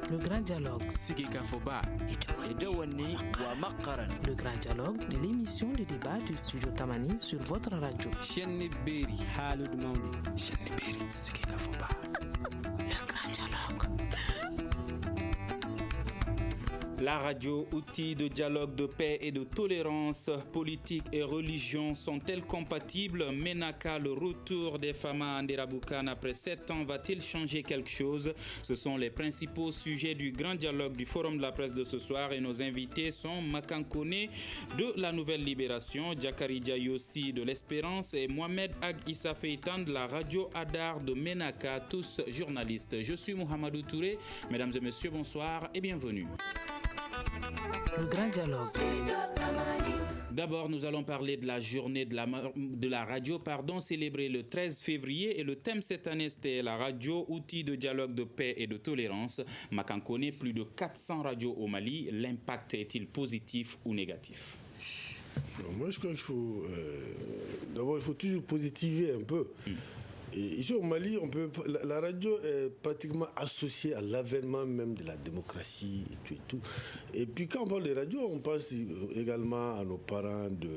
Le Grand Dialogue. Sigika Foba. Le Grand Dialogue de l'émission de débat du Studio Tamani sur votre radio. Chenni Beri. Halud Maundi. Chenni Beri. Sigika Foba. Le Grand Dialogue. La radio, outil de dialogue, de paix et de tolérance, politique et religion sont-elles compatibles? Menaka, le retour des Fama Anderabukan après 7 ans, va-t-il changer quelque chose? Ce sont les principaux sujets du grand dialogue du Forum de la presse de ce soir et nos invités sont Makankone de la Nouvelle Libération, Jakari Diayossi de l'Espérance et Mohamed Ag Issa Feitan de la radio Adar de Menaka, tous journalistes. Je suis Mohamedou Touré. Mesdames et messieurs, bonsoir et bienvenue. Le Grand Dialogue. D'abord, nous allons parler de la journée de la radio, célébrée le 13 février. Et le thème cette année, c'était la radio, outil de dialogue, de paix et de tolérance. Makankone, plus de 400 radios au Mali. L'impact est-il positif ou négatif? Moi, je crois qu'il faut... d'abord, il faut toujours positiver un peu. Et ici au Mali, la radio est pratiquement associée à l'avènement même de la démocratie et tout. Et puis quand on parle de radio, on pense également à nos parents de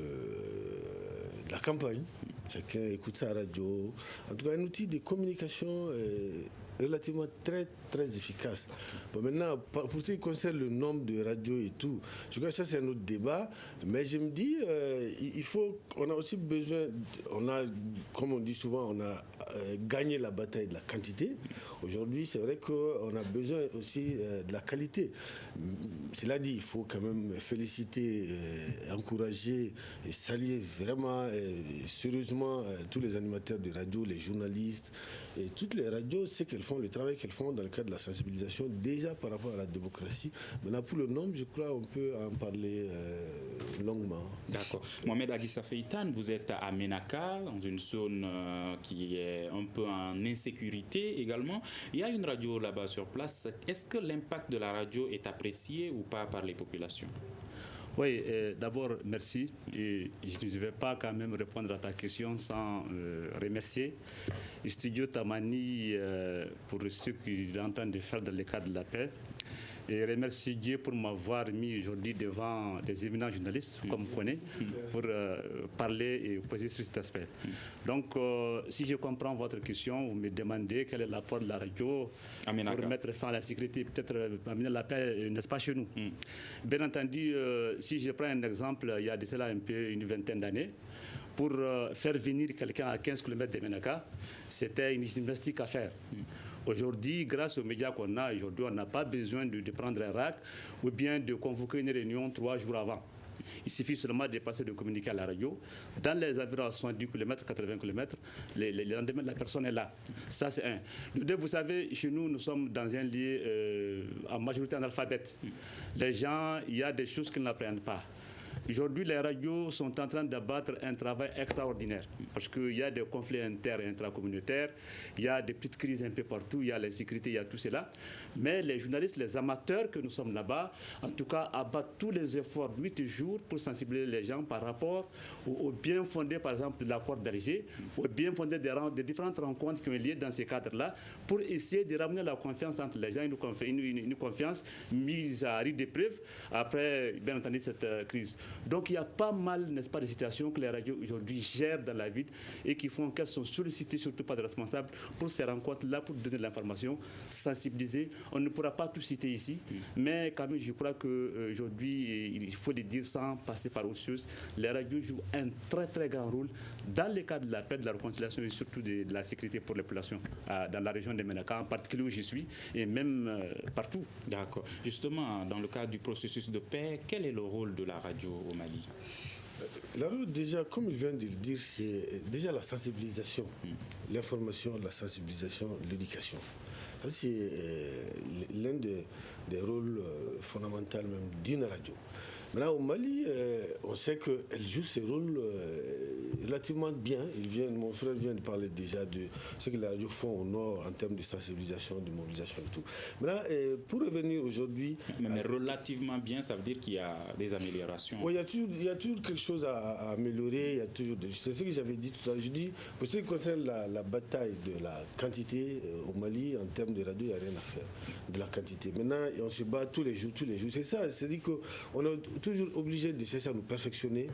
la campagne. Chacun écoute sa radio. En tout cas, un outil de communication relativement très efficace. Bon, maintenant, pour ce qui concerne le nombre de radios et tout, je crois que ça c'est un autre débat, mais je me dis, on a aussi besoin, comme on dit souvent, on a gagné la bataille de la quantité. Aujourd'hui, c'est vrai qu'on a besoin aussi de la qualité. Cela dit, il faut quand même féliciter, encourager et saluer vraiment sérieusement tous les animateurs de radio, les journalistes et toutes les radios, c'est qu'elles font le travail qu'elles font dans le cadre de la sensibilisation déjà par rapport à la démocratie. Maintenant, pour le nombre, je crois qu'on peut en parler longuement. D'accord. Mohamed Ag Issa Feitan, vous êtes à Menaka, dans une zone qui est un peu en insécurité également. Il y a une radio là-bas sur place. Est-ce que l'impact de la radio est apprécié ou pas par les populations? Oui, d'abord, merci. Et je ne vais pas quand même répondre à ta question sans remercier Studio Tamani pour ce qu'il est en train de faire dans le cadre de la paix. Et remercier Dieu pour m'avoir mis aujourd'hui devant des éminents journalistes, comme vous connaissez, pour parler et poser sur cet aspect. Donc, si je comprends votre question, vous me demandez quel est l'apport de la radio pour mettre fin à la sécurité, peut-être amener la paix, n'est-ce pas, chez nous. Bien entendu, si je prends un exemple, il y a de cela une vingtaine d'années, pour faire venir quelqu'un à 15 km de Menaka, c'était une gymnastique à faire. Aujourd'hui, grâce aux médias qu'on a, on n'a pas besoin de prendre un rack ou bien de convoquer une réunion 3 jours avant. Il suffit seulement de passer de communiquer à la radio. Dans les environs à 70 km, 80 km, le lendemain, la personne est là. Ça, c'est un. Le deux, vous savez, chez nous, nous sommes dans un lieu en majorité analphabète. Les gens, il y a des choses qu'ils n'apprennent pas. Aujourd'hui, les radios sont en train d'abattre un travail extraordinaire parce qu'il y a des conflits inter- et intracommunautaires, il y a des petites crises un peu partout, il y a l'insécurité, il y a tout cela. Mais les journalistes, les amateurs que nous sommes là-bas, en tout cas, abattent tous les efforts 8 jours pour sensibiliser les gens par rapport au bien fondé, par exemple, de l'accord d'Alger, au bien fondé des différentes rencontres qui ont lieu dans ces cadres-là, pour essayer de ramener la confiance entre les gens, une confiance mise à rude épreuve après, bien entendu, cette crise. Donc il y a pas mal, n'est-ce pas, de situations que les radios aujourd'hui gèrent dans la ville et qui font qu'elles sont sollicitées, surtout par des responsables, pour ces rencontres-là, pour donner de l'information, sensibiliser. On ne pourra pas tout citer ici, mais quand même, je crois qu'aujourd'hui, il faut le dire sans passer par autre chose, les radios jouent un très grand rôle dans le cadre de la paix, de la réconciliation et surtout de la sécurité pour les populations dans la région de Menaka, en particulier où je suis, et même partout. D'accord. Justement, dans le cadre du processus de paix, quel est le rôle de la radio au Mali? La radio, déjà, comme il vient de le dire, c'est déjà la sensibilisation, l'information, la sensibilisation, l'éducation. Ça, c'est l'un des rôles fondamentaux même d'une radio. Maintenant, au Mali, on sait qu'elle joue ses rôles relativement bien. Mon frère vient de parler déjà de ce que les radios font au nord en termes de sensibilisation, de mobilisation et tout. Maintenant, pour revenir aujourd'hui... Mais relativement bien, ça veut dire qu'il y a des améliorations. Oui, il y a toujours quelque chose à améliorer. Il y a toujours c'est ce que j'avais dit tout à l'heure. Je dis, pour ce qui concerne la bataille de la quantité au Mali, en termes de radio, il n'y a rien à faire de la quantité. Maintenant, on se bat tous les jours. C'est ça, c'est-à-dire qu'on est toujours obligé de chercher à nous perfectionner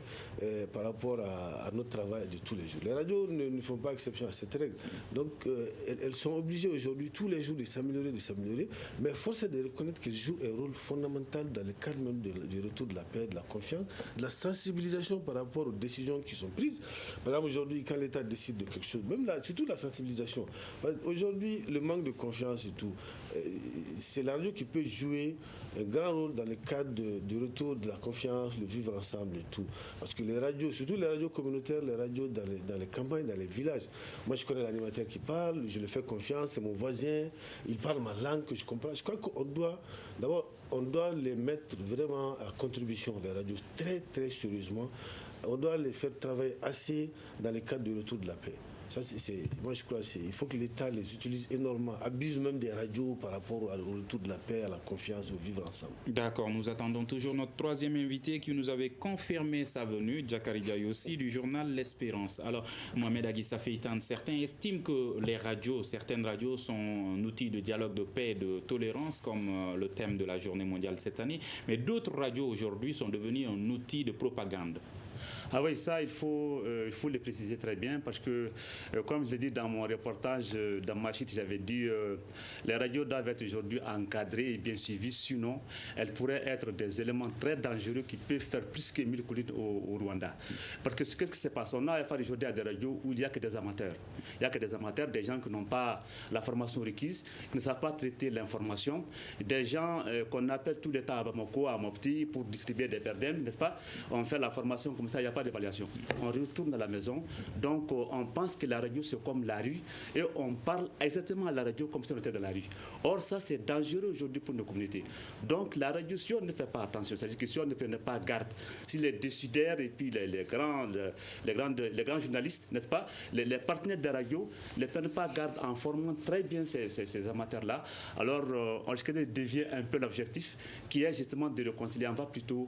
par rapport à notre travail de tous les jours. Les radios ne font pas exception à cette règle. Donc, elles sont obligées aujourd'hui, tous les jours, de s'améliorer. Mais force est de reconnaître qu'elles jouent un rôle fondamental dans le cadre même du retour de la paix, de la confiance, de la sensibilisation par rapport aux décisions qui sont prises. Par exemple, aujourd'hui, quand l'État décide de quelque chose, même là, surtout la sensibilisation. Aujourd'hui, le manque de confiance et tout, c'est la radio qui peut jouer un grand rôle dans le cadre du retour de la confiance, le vivre ensemble et tout. Parce que les radios, surtout les radios communautaires, les radios dans les campagnes, dans les villages. Moi, je connais l'animateur qui parle, je lui fais confiance, c'est mon voisin, il parle ma langue que je comprends. Je crois qu'on doit, d'abord, on doit les mettre vraiment à contribution, les radios, très, très sérieusement. On doit les faire travailler assez dans le cadre du retour de la paix. Ça, moi, je crois qu'il faut que l'État les utilise énormément, abuse même des radios par rapport au retour de la paix, à la confiance, au vivre ensemble. D'accord, nous attendons toujours notre troisième invité qui nous avait confirmé sa venue, Djakari Diayossi, du journal L'Espérance. Alors, Mohamed Aguissa Feitan, certains estiment que certaines radios sont un outil de dialogue, de paix et de tolérance, comme le thème de la journée mondiale cette année, mais d'autres radios aujourd'hui sont devenues un outil de propagande. Ah oui, ça, il faut le préciser très bien parce que, comme je l'ai dit dans mon reportage, dans ma chute, j'avais dit les radios doivent être aujourd'hui encadrées et bien suivies, sinon elles pourraient être des éléments très dangereux qui peuvent faire plus que 1000 coups au Rwanda. Parce que qu'est-ce qui se passe? On a affaire aujourd'hui à des radios où il n'y a que des amateurs. Il n'y a que des amateurs, des gens qui n'ont pas la formation requise, qui ne savent pas traiter l'information, des gens qu'on appelle tout le temps à Bamako, à Mopti, pour distribuer des perdem, n'est-ce pas? On fait la formation comme ça, il n'y a pas d'évaluation. On retourne à la maison, donc on pense que la radio c'est comme la rue et on parle exactement à la radio comme si on était dans la rue. Or ça c'est dangereux aujourd'hui pour nos communautés. Donc la radio, si on ne fait pas attention, c'est-à-dire que si on ne prenait pas garde, si les décideurs et puis les grands journalistes, n'est-ce pas, les partenaires de radio ne prennent pas garde en formant très bien ces amateurs-là, alors on risque de dévier un peu l'objectif qui est justement de réconcilier, on va plutôt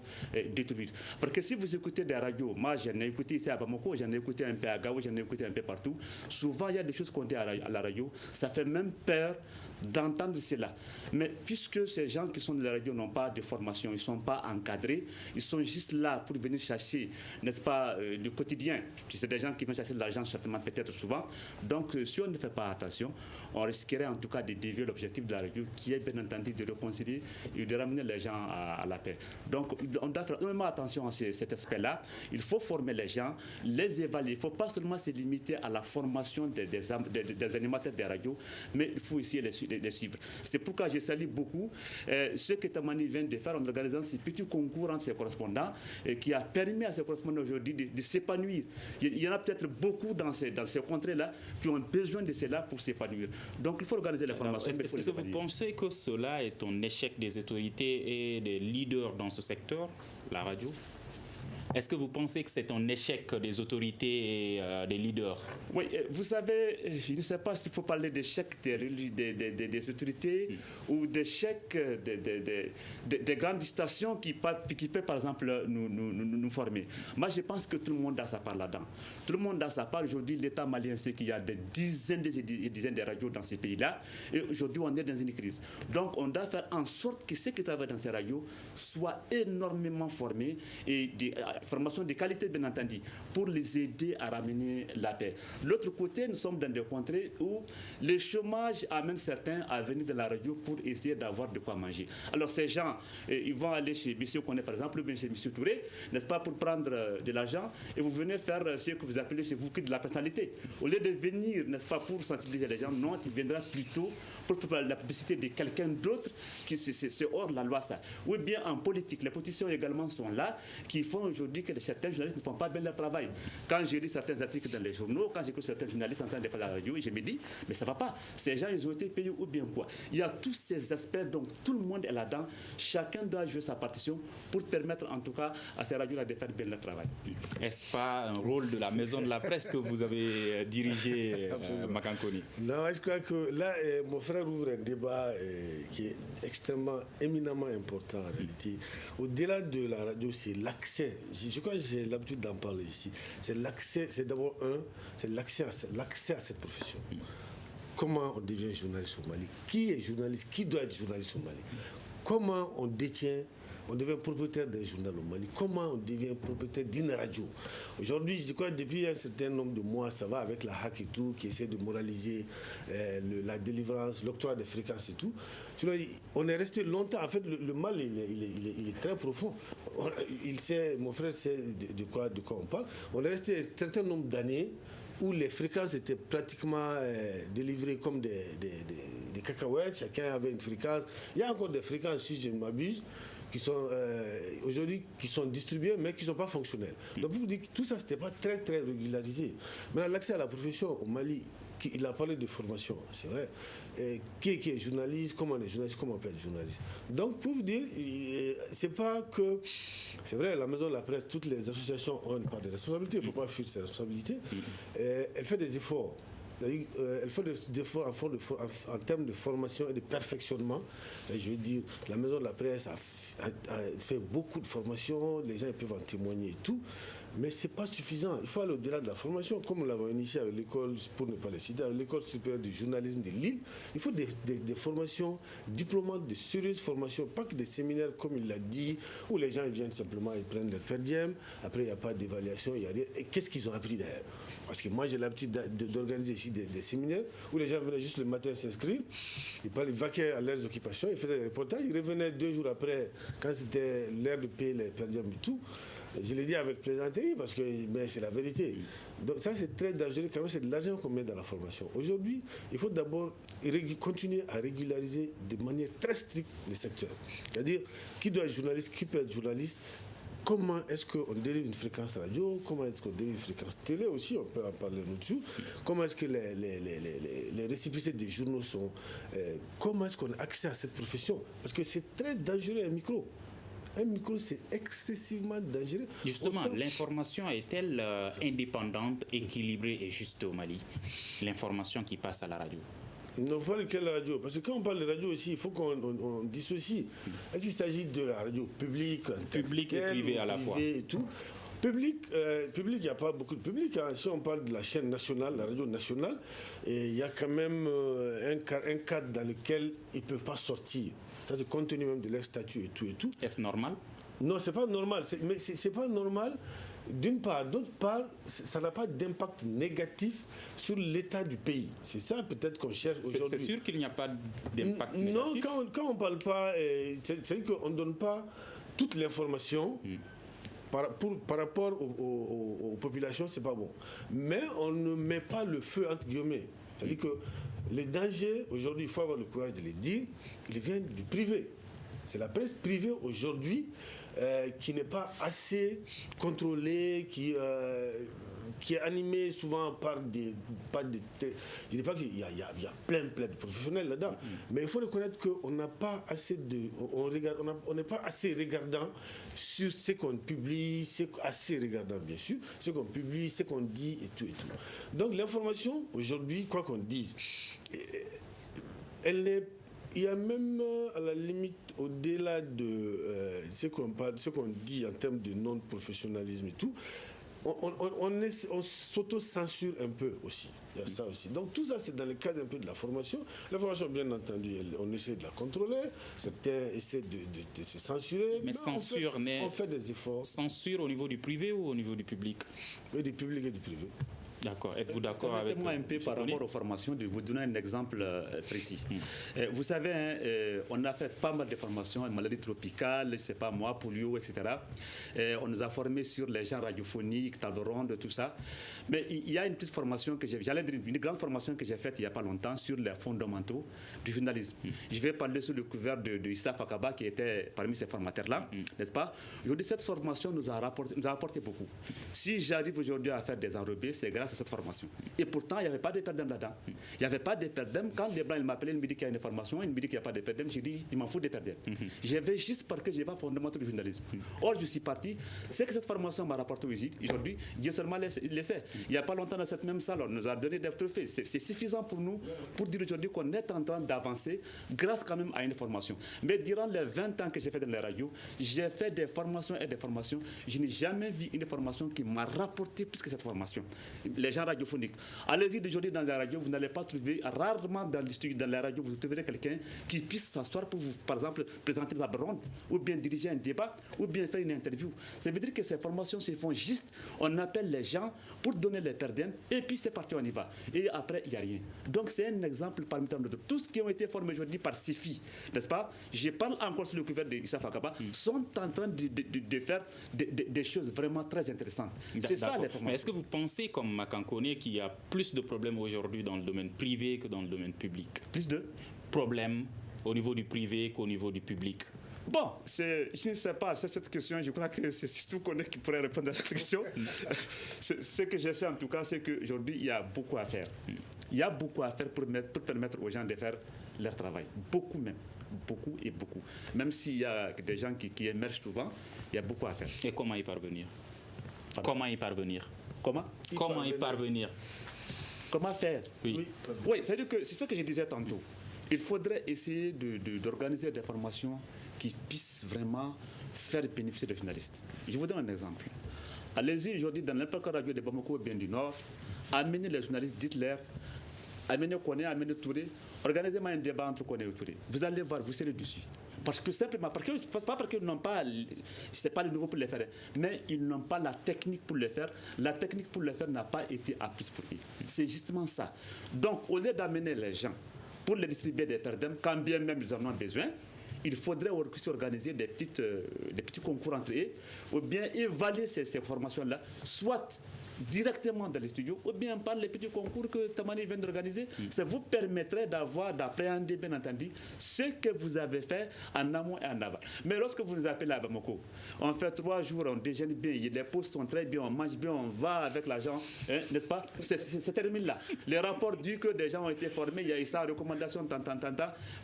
détruire. Parce que si vous écoutez des radios, moi j'en ai écouté ici à Bamako, j'en ai écouté un peu à Gao, j'en ai écouté un peu partout. Souvent, il y a des choses qu'on dit à la radio, ça fait même peur d'entendre cela. Mais puisque ces gens qui sont de la radio n'ont pas de formation, ils ne sont pas encadrés, ils sont juste là pour venir chercher, n'est-ce pas, le quotidien. C'est des gens qui viennent chercher de l'argent, certainement, peut-être souvent. Donc, si on ne fait pas attention, on risquerait en tout cas de dévier l'objectif de la radio, qui est bien entendu de réconcilier et de ramener les gens à la paix. Donc, on doit faire énormément attention à cet aspect-là. Il faut former les gens, les évaluer. Il ne faut pas seulement se limiter à la formation des animateurs des radios, mais il faut aussi les suivre. C'est pourquoi je salue beaucoup ce que Tamani vient de faire en organisant ces petits concours entre ses correspondants qui a permis à ces correspondants aujourd'hui de s'épanouir. Il y en a peut-être beaucoup dans ces contrées-là qui ont besoin de cela pour s'épanouir. Donc il faut organiser la formation. Est-ce que vous pensez que cela est un échec des autorités et des leaders dans ce secteur, la radio ? Est-ce que vous pensez que c'est un échec des autorités et des leaders? Oui, vous savez, je ne sais pas s'il faut parler d'échec des autorités ou d'échec des grandes stations qui peuvent, par exemple, nous former. Moi, je pense que tout le monde a sa part là-dedans. Tout le monde a sa part. Aujourd'hui, l'État malien sait qu'il y a des dizaines et dizaines de radios dans ces pays-là. Et aujourd'hui, on est dans une crise. Donc, on doit faire en sorte que ceux qui travaillent dans ces radios soient énormément formés et formation de qualité, bien entendu, pour les aider à ramener la paix. De l'autre côté, nous sommes dans des contrées où le chômage amène certains à venir de la radio pour essayer d'avoir de quoi manger. Alors ces gens, ils vont aller chez M. Koné, par exemple, ou bien chez M. Touré, n'est-ce pas, pour prendre de l'argent, et vous venez faire ce que vous appelez chez vous de la personnalité. Au lieu de venir, n'est-ce pas, pour sensibiliser les gens, non, il viendra plutôt pour faire la publicité de quelqu'un d'autre qui c'est hors de la loi ça. Ou bien en politique, les politiciens également sont là, qui font aujourd'hui que certains journalistes ne font pas bien leur travail. Quand je lis certains articles dans les journaux, quand j'écoute certains journalistes en train de faire la radio, je me dis, mais ça ne va pas. Ces gens, ils ont été payés ou bien quoi. Il y a tous ces aspects, donc tout le monde est là-dedans. Chacun doit jouer sa partition pour permettre en tout cas à ces radios-là de faire bien leur travail. Est-ce pas un rôle de la maison de la presse que vous avez dirigé, Makankoni? Non, je crois que là, mon frère ouvre un débat qui est extrêmement, éminemment important en réalité. Au-delà de la radio, c'est l'accès. Je crois que j'ai l'habitude d'en parler ici. C'est l'accès, c'est d'abord c'est l'accès à cette profession. Comment on devient journaliste au Mali? Qui est journaliste? Qui doit être journaliste au Mali? Comment on devient propriétaire d'un journal au Mali? Comment on devient propriétaire d'une radio? Aujourd'hui, je crois que depuis un certain nombre de mois, ça va avec la hack et tout, qui essaie de moraliser la délivrance, l'octroi des fréquences et tout. On est resté longtemps. En fait, le mal, il est très profond. Mon frère sait de quoi on parle. On est resté un certain nombre d'années où les fréquences étaient pratiquement délivrées comme des cacahuètes. Chacun avait une fréquence. Il y a encore des fréquences, si je ne m'abuse, qui sont aujourd'hui qui sont distribuées mais qui ne sont pas fonctionnelles. Donc vous dites que tout ça, ce n'était pas très très régularisé. Maintenant, l'accès à la profession au Mali, il a parlé de formation, c'est vrai. Qui est journaliste, comment on est journaliste, comment on peut être journaliste. Donc pour vous dire, c'est pas que... C'est vrai, la maison de la presse, toutes les associations ont une part de responsabilité, il ne faut pas fuir ces responsabilités. Elle fait des efforts. Elle fait des efforts en termes de formation et de perfectionnement. Je veux dire, la maison de la presse a fait beaucoup de formations, les gens peuvent en témoigner et tout, mais ce n'est pas suffisant. Il faut aller au-delà de la formation, comme nous l'avons initié avec l'école, pour ne pas les citer, avec l'école supérieure du journalisme de Lille. Il faut des formations diplômantes, de sérieuses formations, pas que des séminaires, comme il l'a dit, où les gens viennent simplement, ils prennent leur per diem, après il n'y a pas d'évaluation, il n'y a rien. Et qu'est-ce qu'ils ont appris derrière? Parce que moi j'ai l'habitude d'organiser ici des séminaires où les gens venaient juste le matin s'inscrire, ils vaquaient à leurs occupations, ils faisaient des reportages, ils revenaient 2 jours après, quand c'était l'heure de payer les per diem et tout. Je l'ai dit avec plaisanterie parce que c'est la vérité. Donc ça c'est très dangereux quand même, c'est de l'argent qu'on met dans la formation. Aujourd'hui, il faut d'abord continuer à régulariser de manière très stricte les secteurs. C'est-à-dire qui doit être journaliste, qui peut être journaliste. Comment est-ce qu'on délivre une fréquence radio? Comment est-ce qu'on délivre une fréquence télé aussi? On peut en parler l'autre jour. Comment est-ce que les récépissés des journaux sont... comment est-ce qu'on a accès à cette profession? Parce que c'est très dangereux un micro. Un micro, c'est excessivement dangereux. Justement, l'information est-elle indépendante, équilibrée et juste au Mali? L'information qui passe à la radio. Il ne faut pas quelle radio. Parce que quand on parle de radio aussi, il faut qu'on dissocie. Est-ce qu'il s'agit de la radio publique, publique et privée à la fois et tout. Public, il n'y a pas beaucoup de public. Hein. Si on parle de la chaîne nationale, la radio nationale, il y a quand même un cadre dans lequel ils ne peuvent pas sortir. Ça, c'est compte tenu même de leur statut et tout et tout. Est-ce normal? Non, c'est pas normal. Mais c'est pas normal. D'une part, d'autre part, ça n'a pas d'impact négatif sur l'état du pays. C'est ça peut-être qu'on cherche aujourd'hui. C'est sûr qu'il n'y a pas d'impact négatif. Non, quand on ne parle pas, c'est qu'on ne donne pas toute l'information. Par rapport aux populations, c'est pas bon. Mais on ne met pas le feu entre guillemets. C'est-à-dire que les dangers, aujourd'hui, il faut avoir le courage de les dire, ils viennent du privé. C'est la presse privée aujourd'hui qui n'est pas assez contrôlée, qui est animée souvent par des... je ne dis pas qu'il y a plein de professionnels là-dedans, mais il faut reconnaître qu'on n'a pas assez de... On n'est pas assez regardant sur ce qu'on publie, assez regardant bien sûr, ce qu'on publie, ce qu'on dit et tout et tout. Donc l'information, aujourd'hui, quoi qu'on dise, il y a même, à la limite, au-delà de ce qu'on dit en termes de non-professionnalisme et tout, on s'auto-censure un peu aussi. Il y a ça aussi. Donc tout ça, c'est dans le cadre un peu de la formation. La formation, bien entendu, on essaie de la contrôler. Certains essaient de se censurer. Mais censure, on fait des efforts. Censure au niveau du privé ou au niveau du public? Oui, du public et du privé. D'accord. Êtes-vous d'accord avec moi un peu par rapport aux formations, de vous donner un exemple précis. Vous savez, on a fait pas mal de formations, maladies tropicales, je ne sais pas moi, polio, etc. On nous a formés sur les genres radiophoniques, table ronde, tout ça. Mais il y a une petite formation que j'allais dire, une grande formation que j'ai faite il n'y a pas longtemps sur les fondamentaux du journalisme. Je vais parler sous le couvert de Issa Fakaba qui était parmi ces formateurs-là, n'est-ce pas? Aujourd'hui, cette formation nous a apporté beaucoup. Si j'arrive aujourd'hui à faire des enrobés, c'est grâce à cette formation. Et pourtant, il n'y avait pas de perdem là-dedans. Il n'y avait pas de perdem. Quand les Blancs m'appelaient, ils me disent qu'il y a une formation, ils me disent qu'il n'y a pas de perdem, je dis, il m'en fout de perdem. Je vais juste parce que je n'ai pas fondamental du journalisme. Or, je suis parti. C'est que cette formation m'a rapporté aujourd'hui. Dieu seulement le sait. Il n'y a pas longtemps dans cette même salle, on nous a donné des trophées. C'est suffisant pour nous pour dire aujourd'hui qu'on est en train d'avancer grâce quand même à une formation. Mais durant les 20 ans que j'ai fait dans la radio, j'ai fait des formations et des formations. Je n'ai jamais vu une formation qui m'a rapporté plus que cette formation. Les gens radiophoniques. Allez-y d'aujourd'hui dans la radio, vous n'allez pas trouver, rarement dans la radio, vous trouverez quelqu'un qui puisse s'asseoir pour vous, par exemple, présenter la ronde, ou bien diriger un débat, ou bien faire une interview. Ça veut dire que ces formations se font juste, on appelle les gens pour donner les perdants, et puis c'est parti, on y va. Et après, il n'y a rien. Donc c'est un exemple parmi tant d'autres. Tous ceux qui ont été formés aujourd'hui par CEFI, n'est-ce pas? Je parle encore sur le couvert de Issa Fakaba, sont en train de faire des choses vraiment très intéressantes. C'est ça les formations. Mais est-ce que vous pensez, comme Makankone, qu'il y a plus de problèmes aujourd'hui dans le domaine privé que dans le domaine public? Plus de problèmes au niveau du privé qu'au niveau du public? Bon, je ne sais pas, c'est cette question, je crois que c'est surtout Kone qui pourrait répondre à cette question. Ce que je sais en tout cas, c'est qu'aujourd'hui, il y a beaucoup à faire. Il y a beaucoup à faire pour permettre aux gens de faire leur travail. Beaucoup même. Beaucoup et beaucoup. Même s'il y a des gens qui émergent souvent, il y a beaucoup à faire. Et comment y parvenir? Comment y parvenir? Comment faire? Oui, c'est-à-dire que c'est ce que je disais tantôt. Il faudrait essayer d'organiser des formations qui puissent vraiment faire bénéficier les journalistes. Je vous donne un exemple. Allez-y aujourd'hui dans n'importe quelle radio de Bamako ou bien du Nord, amenez les journalistes, dites-leur, amenez Kone, amenez Touré, organisez-moi un débat entre Kone et Touré. Vous allez voir, vous serez dessus. Parce que simplement, pas parce qu'ils n'ont pas, c'est pas le niveau pour le faire, mais ils n'ont pas la technique pour le faire. La technique pour le faire n'a pas été apprise pour eux. C'est justement ça. Donc, au lieu d'amener les gens pour les distribuer des perdants, quand bien même ils en ont besoin, il faudrait aussi organiser des petits concours entre eux, ou bien évaluer ces formations-là, soit directement dans les studios, ou bien par les petits concours que Tamani vient d'organiser. Ça vous permettrait d'appréhender, bien entendu, ce que vous avez fait en amont et en aval. Mais lorsque vous nous appelez à Bamako, on fait 3 jours, on déjeune bien, les postes sont très bien, on mange bien, on va avec l'argent, n'est-ce pas? C'est terminé là. Les rapports disent que des gens ont été formés, il y a eu ça, recommandation,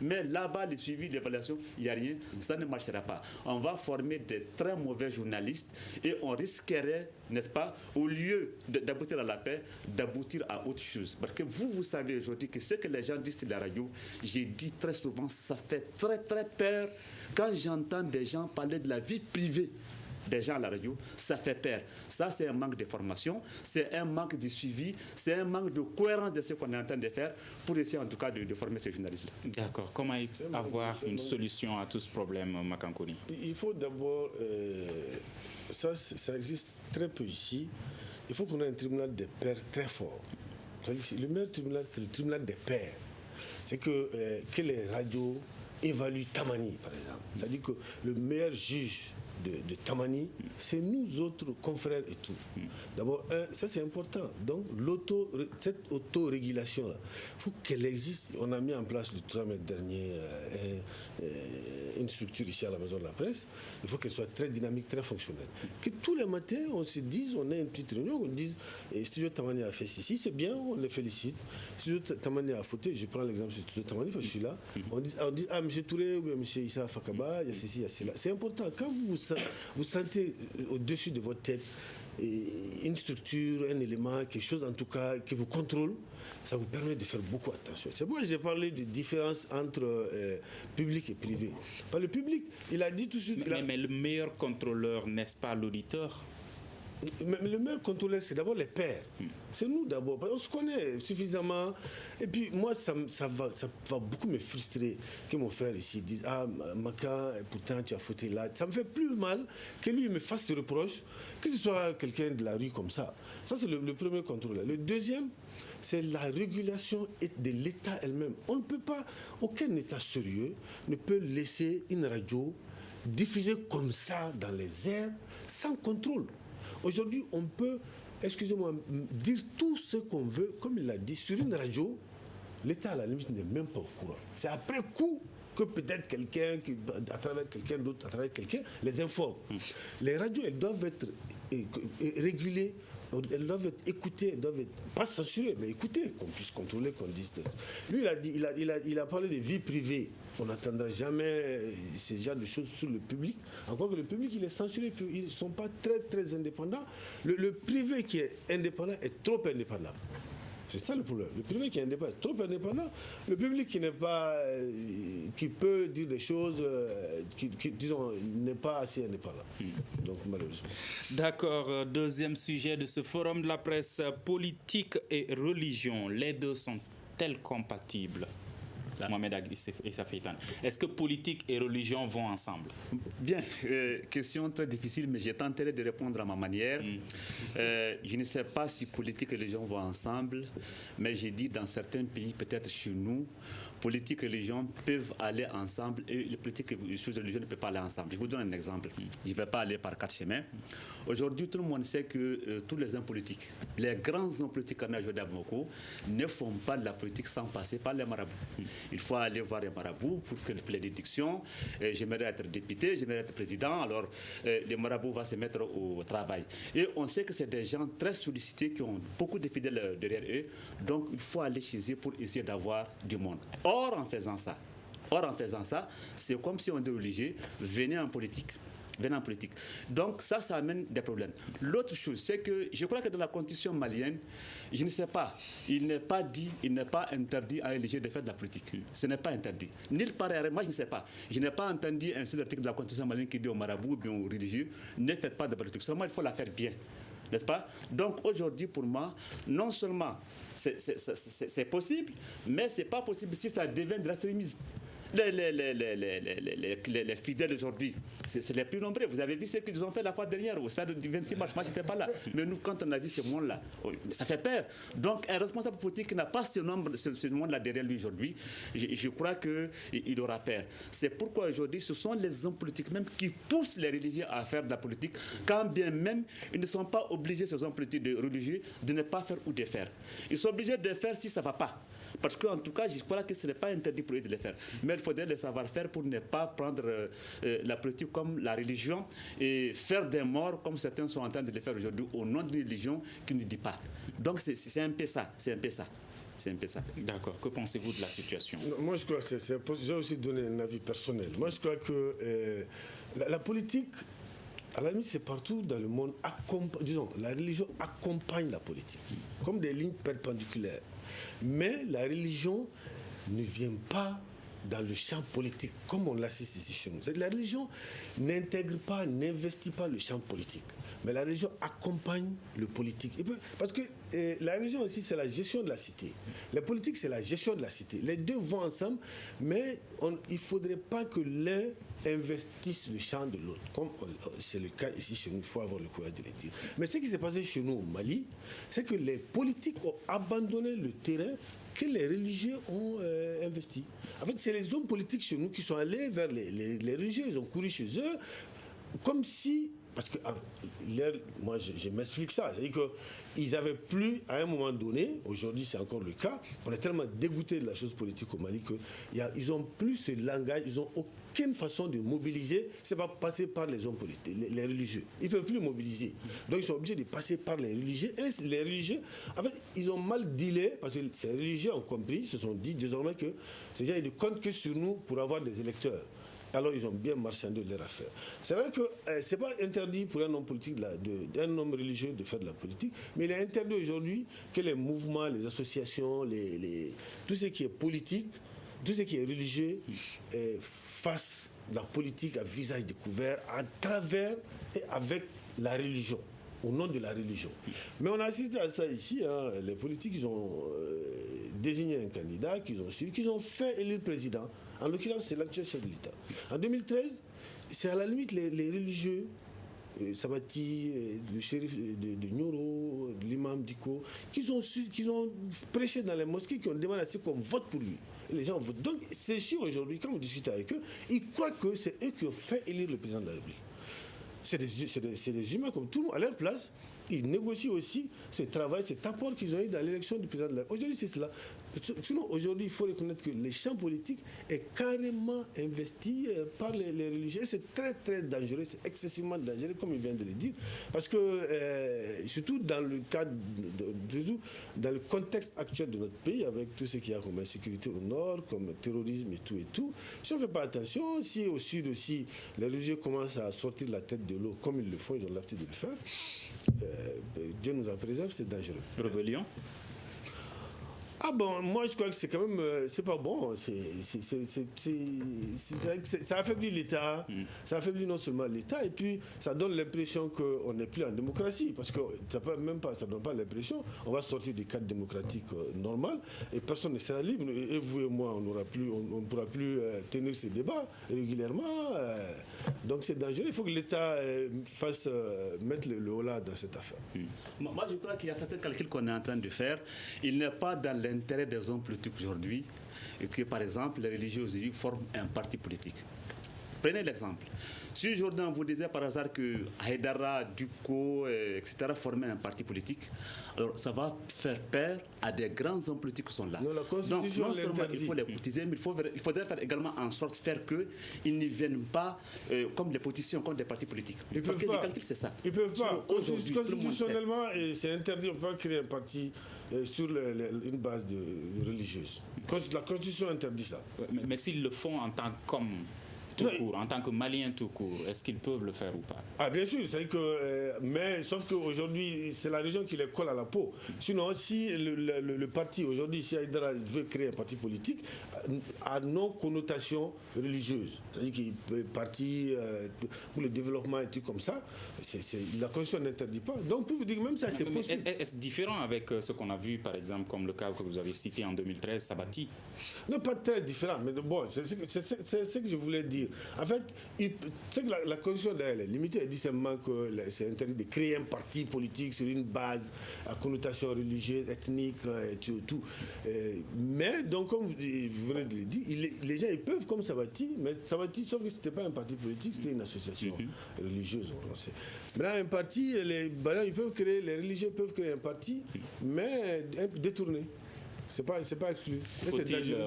mais là-bas, le suivi, l'évaluation, il n'y a rien, ça ne marchera pas. On va former de très mauvais journalistes et on risquerait, n'est-ce pas, au lieu d'aboutir à la paix, d'aboutir à autre chose. Parce que vous savez aujourd'hui que ce que les gens disent sur la radio, j'ai dit très souvent, ça fait très très peur. Quand j'entends des gens parler de la vie privée des gens à la radio, ça fait peur. Ça, c'est un manque de formation, c'est un manque de suivi, c'est un manque de cohérence de ce qu'on est en train de faire pour essayer en tout cas de former ces journalistes-là. D'accord. Comment avoir une solution à tout ce problème, Makankone? Il faut d'abord, ça existe très peu ici, il faut qu'on ait un tribunal des pairs très fort. Le meilleur tribunal, c'est le tribunal des pairs. C'est que les radios évaluent Tamani, par exemple. C'est-à-dire que le meilleur juge de Tamani, c'est nous autres confrères et tout. D'abord, ça c'est important. Donc, cette autorégulation-là, il faut qu'elle existe. On a mis en place le 3 mai dernier une structure ici à la Maison de la Presse. Il faut qu'elle soit très dynamique, très fonctionnelle. Que tous les matins, on se dise, on a une petite réunion, on dise, Studio Tamani a fait ceci, c'est bien, on le félicite. Studio Tamani a fauté, je prends l'exemple de Studio Tamani parce que je suis là. On dit, ah, M. Touré ou M. Issa Fakaba, il y a ceci, il y a cela. C'est important. Quand vous sentez au-dessus de votre tête une structure, un élément, quelque chose en tout cas qui vous contrôle, ça vous permet de faire beaucoup attention. C'est pourquoi j'ai parlé de différence entre public et privé. Par le public, il a dit tout de suite... Mais le meilleur contrôleur, n'est-ce pas l'auditeur? Mais le meilleur contrôleur, c'est d'abord les pères. C'est nous d'abord. Parce qu'on se connaît suffisamment. Et puis moi, ça va beaucoup me frustrer que mon frère ici dise « Ah, Maka, pourtant tu as fauté là ». Ça me fait plus mal que lui me fasse ce reproche, que ce soit quelqu'un de la rue comme ça. Ça, c'est le premier contrôleur. Le deuxième, c'est la régulation de l'État elle-même. On ne peut pas, aucun État sérieux ne peut laisser une radio diffuser comme ça dans les airs sans contrôle. Aujourd'hui, on peut, excusez-moi, dire tout ce qu'on veut, comme il l'a dit, sur une radio, l'État à la limite n'est même pas au courant. C'est après coup que peut-être quelqu'un, à travers quelqu'un d'autre, à travers quelqu'un, les informe. Les radios, elles doivent être régulées, elles doivent être écoutées, elles doivent être, pas censurées, mais écoutées, qu'on puisse contrôler, qu'on dise. Lui, il a parlé de vie privée. On n'attendra jamais ce genre de choses sur le public. Encore que le public, il est censuré, ils ne sont pas très, très indépendants. Le privé qui est indépendant est trop indépendant. C'est ça le problème. Le privé qui est indépendant est trop indépendant. Le public qui n'est pas, qui peut dire des choses, disons, n'est pas assez indépendant. Donc malheureusement. D'accord. Deuxième sujet de ce forum de la presse, politique et religion. Les deux sont-elles compatibles? Mohamed Agri et Safietan. Est-ce que politique et religion vont ensemble? Bien, question très difficile, mais j'ai tenté de répondre à ma manière. Je ne sais pas si politique et religion vont ensemble, mais j'ai dit dans certains pays, peut-être chez nous, politique et religion peuvent aller ensemble et les politiques et les religions ne peuvent pas aller ensemble. Je vous donne un exemple. Je ne vais pas aller par 4 chemins. Aujourd'hui, tout le monde sait que tous les hommes politiques, les grands hommes politiques qu'on a aujourd'hui à Bamako, ne font pas de la politique sans passer par les marabouts. Il faut aller voir les marabouts pour que les déductions. J'aimerais être député, j'aimerais être président, alors les marabouts vont se mettre au travail. Et on sait que c'est des gens très sollicités qui ont beaucoup de fidèles derrière eux, donc il faut aller chez eux pour essayer d'avoir du monde. Or, en faisant ça, c'est comme si on était obligé, venez en politique. Donc ça amène des problèmes. L'autre chose, c'est que je crois que dans la constitution malienne, je ne sais pas, il n'est pas interdit à éliger de faire de la politique. Ce n'est pas interdit. Nulle part, moi je ne sais pas. Je n'ai pas entendu un seul article de la constitution malienne qui dit aux marabouts ou bien aux religieux, ne faites pas de politique. Seulement, il faut la faire bien. N'est-ce pas? Donc aujourd'hui, pour moi, non seulement c'est possible, mais ce n'est pas possible si ça devient de l'extrémisme. Les fidèles aujourd'hui, c'est les plus nombreux. Vous avez vu ce qu'ils ont fait la fois dernière au stade du 26 mars. Moi, je n'étais pas là. Mais nous, quand on a vu ce monde-là, ça fait peur. Donc, un responsable politique qui n'a pas ce monde-là derrière lui aujourd'hui, je crois qu'il aura peur. C'est pourquoi aujourd'hui, ce sont les hommes politiques même qui poussent les religieux à faire de la politique, quand bien même ils ne sont pas obligés, ces hommes politiques religieux, de ne pas faire ou de faire. Ils sont obligés de faire si ça ne va pas. Parce qu'en tout cas, je crois que ce n'est pas interdit pour eux de le faire. Mais il faudrait le savoir faire pour ne pas prendre la politique comme la religion et faire des morts comme certains sont en train de le faire aujourd'hui au nom d'une religion qui ne dit pas. Donc c'est un peu ça. D'accord. Que pensez-vous de la situation? Moi, je crois que j'ai aussi donné un avis personnel. Moi, je crois que la politique, à la limite, c'est partout dans le monde. Disons, la religion accompagne la politique, comme des lignes perpendiculaires. Mais la religion ne vient pas dans le champ politique, comme on l'assiste ici chez nous. La religion n'intègre pas, n'investit pas le champ politique. Mais la religion accompagne le politique. Parce que la religion aussi, c'est la gestion de la cité. La politique, c'est la gestion de la cité. Les deux vont ensemble, mais il ne faudrait pas que l'un investisse le champ de l'autre. Comme c'est le cas ici chez nous, il faut avoir le courage de le dire. Mais ce qui s'est passé chez nous au Mali, c'est que les politiques ont abandonné le terrain que les religieux ont investi. En fait, c'est les hommes politiques chez nous qui sont allés vers les religieux, ils ont couru chez eux, comme si... Parce que moi, je m'explique ça. C'est-à-dire qu'ils n'avaient plus, à un moment donné, aujourd'hui c'est encore le cas, on est tellement dégoûté de la chose politique au Mali qu'ils n'ont plus ce langage, ils n'ont aucune façon de mobiliser. Ce n'est pas passer par les hommes politiques, les religieux. Ils ne peuvent plus mobiliser. Donc ils sont obligés de passer par les religieux. Et les religieux, en fait, ils ont mal dealé, parce que ces religieux ont compris, ils se sont dit désormais que ces gens, ils ne comptent que sur nous pour avoir des électeurs. Alors ils ont bien marchandé leur affaire. C'est vrai que ce n'est pas interdit pour un homme politique, un homme religieux de faire de la politique, mais il est interdit aujourd'hui que les mouvements, les associations, tout ce qui est politique, tout ce qui est religieux fassent de la politique à visage découvert à travers et avec la religion. au nom de la religion. Mais on a assisté à ça ici. Les politiques, ils ont désigné un candidat qu'ils ont suivi, qu'ils ont fait élire président. En l'occurrence, c'est l'actuel chef de l'État. En 2013, c'est à la limite les religieux, Sabati, le shérif de Nyoro, l'imam Diko, qui ont prêché dans les mosquées, qui ont demandé à ce qu'on vote pour lui. Et les gens votent. Donc c'est sûr aujourd'hui, quand on discute avec eux, ils croient que c'est eux qui ont fait élire le président de la République. C'est des humains comme tout le monde. À leur place, ils négocient aussi ce travail, cet apport qu'ils ont eu dans l'élection du président de la République. Aujourd'hui, c'est cela. Sinon, aujourd'hui, il faut reconnaître que le champ politique est carrément investi par les religieux. C'est très, très dangereux, c'est excessivement dangereux, comme il vient de le dire. Parce que, surtout dans le cadre, dans le contexte actuel de notre pays, avec tout ce qu'il y a comme insécurité au nord, comme terrorisme et tout, si on ne fait pas attention, si au sud aussi, les religieux commencent à sortir la tête de l'eau, comme ils le font, ils ont l'habitude de le faire, Dieu nous en préserve, c'est dangereux. Rébellion? Ah bon, moi je crois que c'est quand même, c'est pas bon. Ça affaiblit l'État, ça affaiblit non seulement l'État, et puis ça donne l'impression qu'on n'est plus en démocratie, parce que ça ne donne pas l'impression. On va sortir du cadre démocratique normal, et personne ne sera libre. Et vous et moi, on ne pourra plus tenir ces débats régulièrement. Donc c'est dangereux. Il faut que l'État mette le holà dans cette affaire. Moi, je crois qu'il y a certains calculs qu'on est en train de faire. Il n'est pas dans l'intérêt des hommes politiques aujourd'hui et que, par exemple, les religieux aujourd'hui forment un parti politique. Prenez l'exemple. Si aujourd'hui on vous disait par hasard que Haïdara, Duko, etc. formaient un parti politique, alors ça va faire peur à des grands hommes politiques qui sont là. Non, la Constitution donc, non seulement il faut les cotiser, mais il faudrait faire également en sorte faire qu'ils ne viennent pas comme des politiciens, comme des partis politiques. Ils peuvent pas. Calcul, c'est ça. Ils peuvent pas. Constitutionnellement, c'est interdit. On ne peut pas créer un parti sur une base religieuse. La Constitution interdit ça. Mais s'ils le font en tant qu'hommes tout court, en tant que Maliens tout court, est-ce qu'ils peuvent le faire ou pas? Ah bien sûr, c'est que mais sauf qu'aujourd'hui c'est la région qui les colle à la peau. Sinon, si le parti aujourd'hui, si Haïdara veut créer un parti politique, a non connotation religieuse, c'est-à-dire qu'il est parti pour le développement et tout comme ça, la Constitution n'interdit pas. Donc pour vous dire même ça, c'est possible. Est-ce différent avec ce qu'on a vu par exemple comme le cas que vous avez cité en 2013, Sabati? Non, pas très différent, mais bon, c'est ce que je voulais dire. En fait, c'est que la Constitution elle est limitée. Elle dit simplement que c'est interdit de créer un parti politique sur une base à connotation religieuse, ethnique et tout. Mais donc, comme vous venez de le dire, les gens ils peuvent comme Sabati, mais Sabati, sauf que c'était pas un parti politique, c'était une association religieuse. Maintenant, un parti, les religieux peuvent créer un parti, mais détourné. C'est pas exclu.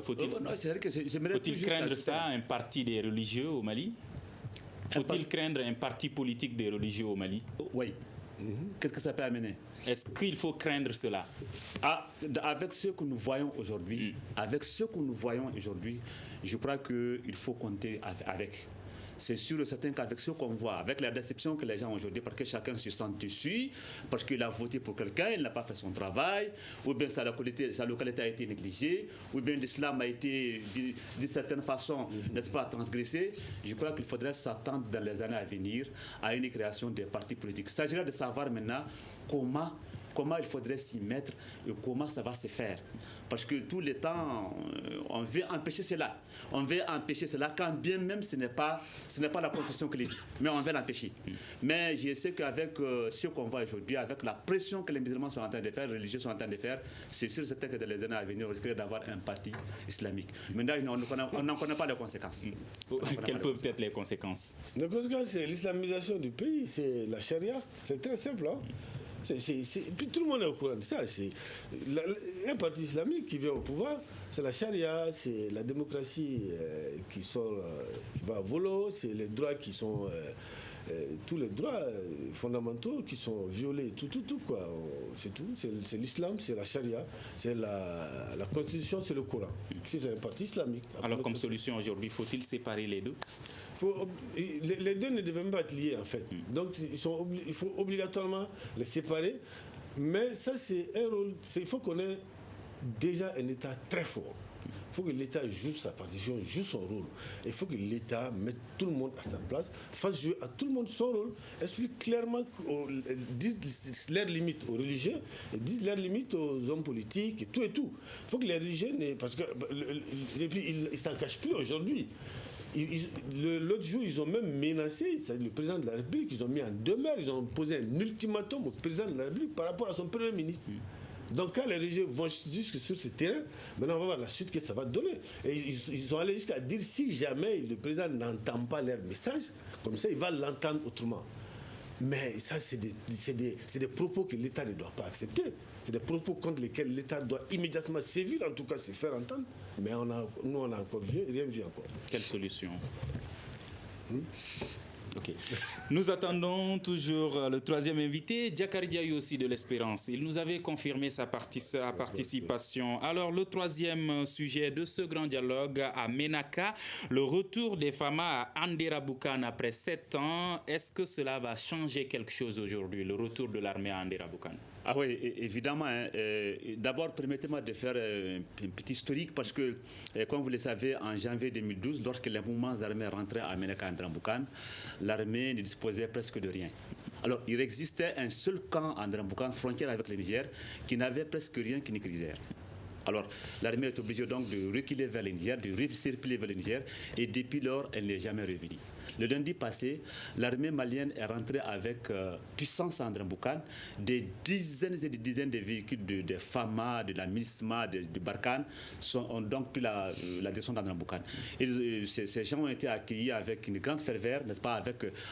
Faut-il craindre ça, un parti des religieux au Mali? Faut-il craindre un parti politique des religieux au Mali? Oui. Qu'est-ce que ça peut amener? Est-ce qu'il faut craindre cela? Avec ce que nous voyons aujourd'hui, je crois qu'il faut compter avec. C'est sûr et certain qu'avec ce qu'on voit, avec la déception que les gens ont aujourd'hui, parce que chacun se sent dessus, parce qu'il a voté pour quelqu'un, il n'a pas fait son travail, ou bien sa localité a été négligée, ou bien l'islam a été, d'une certaine façon, n'est-ce pas, transgressé. Je crois qu'il faudrait s'attendre dans les années à venir à une création des partis politiques. Il s'agirait de savoir maintenant comment il faudrait s'y mettre et comment ça va se faire. Parce que tout le temps, on veut empêcher cela. On veut empêcher cela quand bien même ce n'est pas la Constitution qui le dit. Mais on veut l'empêcher. Mais je sais qu'avec ce qu'on voit aujourd'hui, avec la pression que les musulmans sont en train de faire, les religieux sont en train de faire, c'est sûr certain que dans les années à venir, on risquerait d'avoir un parti islamique. Maintenant, on n'en connaît pas les conséquences. Quelles peuvent être les conséquences? Les conséquences, c'est l'islamisation du pays, c'est la charia. C'est très simple, hein? Puis tout le monde est au courant de ça. Un parti islamique qui vient au pouvoir, c'est la charia, c'est la démocratie qui va à volo, c'est les droits qui sont tous les droits fondamentaux qui sont violés, tout quoi. C'est tout. C'est l'islam, c'est la charia, c'est la constitution, c'est le Coran. C'est un parti islamique. Alors comme solution aujourd'hui, faut-il séparer les deux? Les deux ne devaient même pas être liés en fait. Donc il faut obligatoirement les séparer. Mais ça c'est un rôle. Il faut qu'on ait déjà un État très fort. Il faut que l'État joue sa partition, joue son rôle. Il faut que l'État mette tout le monde à sa place, fasse jouer à tout le monde son rôle, explique clairement, dise leurs limites aux religieux, dise leurs limites aux hommes politiques et tout. Il faut que les religieux, parce que et puis ils ne s'en cachent plus aujourd'hui. L'autre jour, ils ont même menacé le président de la République, ils ont mis en demeure, ils ont posé un ultimatum au président de la République par rapport à son premier ministre. Donc quand les religieux vont jusque sur ce terrain, maintenant on va voir la suite que ça va donner. Et ils sont allés jusqu'à dire si jamais le président n'entend pas leur message, comme ça il va l'entendre autrement. Mais ça, c'est des propos que l'État ne doit pas accepter. C'est des propos contre lesquels l'État doit immédiatement sévir, en tout cas se faire entendre. Mais nous, on a encore rien vu encore. Quelle solution? Okay. Nous attendons toujours le troisième invité, Diakari Diaye aussi de l'Espérance. Il nous avait confirmé sa participation. Alors, le troisième sujet de ce grand dialogue à Ménaka, le retour des Fama à Anderaboukan après 7 ans. Est-ce que cela va changer quelque chose aujourd'hui, le retour de l'armée à Anderaboukan? Ah oui, évidemment. D'abord, permettez-moi de faire un petit historique parce que, comme vous le savez, en janvier 2012, lorsque les mouvements armés rentraient à Ménaka et Anderaboukan, l'armée ne disposait presque de rien. Alors, il existait un seul camp à Anderaboukan, frontière avec le Niger, qui n'avait presque rien qu'une crisière. Alors, l'armée est obligée donc de reculer vers le Niger, de recirculer vers le Niger, et depuis lors, elle n'est jamais revenue. Le lundi passé, l'armée malienne est rentrée avec puissance à Anderaboukan, des dizaines et des dizaines de véhicules de FAMA, de la MISMA, de Barkhane ont donc pris la direction d'Anderaboukan. Et ces gens ont été accueillis avec une grande ferveur, n'est-ce pas,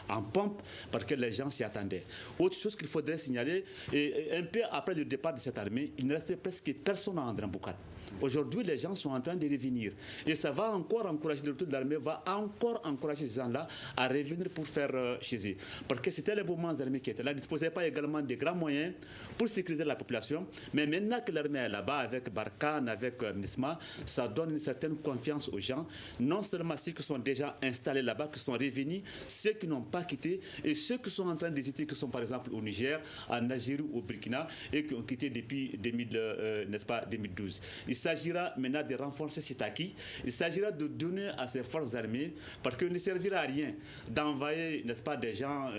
en pompe, parce que les gens s'y attendaient. Autre chose qu'il faudrait signaler, un peu après le départ de cette armée, il ne restait presque personne à Anderaboukan. Aujourd'hui, les gens sont en train de revenir. Et ça va encore encourager, le retour de l'armée va encore encourager ces gens-là à revenir pour faire chez eux. Parce que c'était les mouvements armés qui étaient là, ils ne disposaient pas également de grands moyens pour sécuriser la population. Mais maintenant que l'armée est là-bas, avec Barkhane, avec MISMA, ça donne une certaine confiance aux gens. Non seulement ceux qui sont déjà installés là-bas, qui sont revenus, ceux qui n'ont pas quitté, et ceux qui sont en train d'hésiter, qui sont par exemple au Niger, en Algérie ou au Burkina, et qui ont quitté depuis 2012. Il s'agira maintenant de renforcer cet acquis. Il s'agira de donner à ces forces armées, parce qu'il ne servira à rien d'envoyer, n'est-ce pas, des gens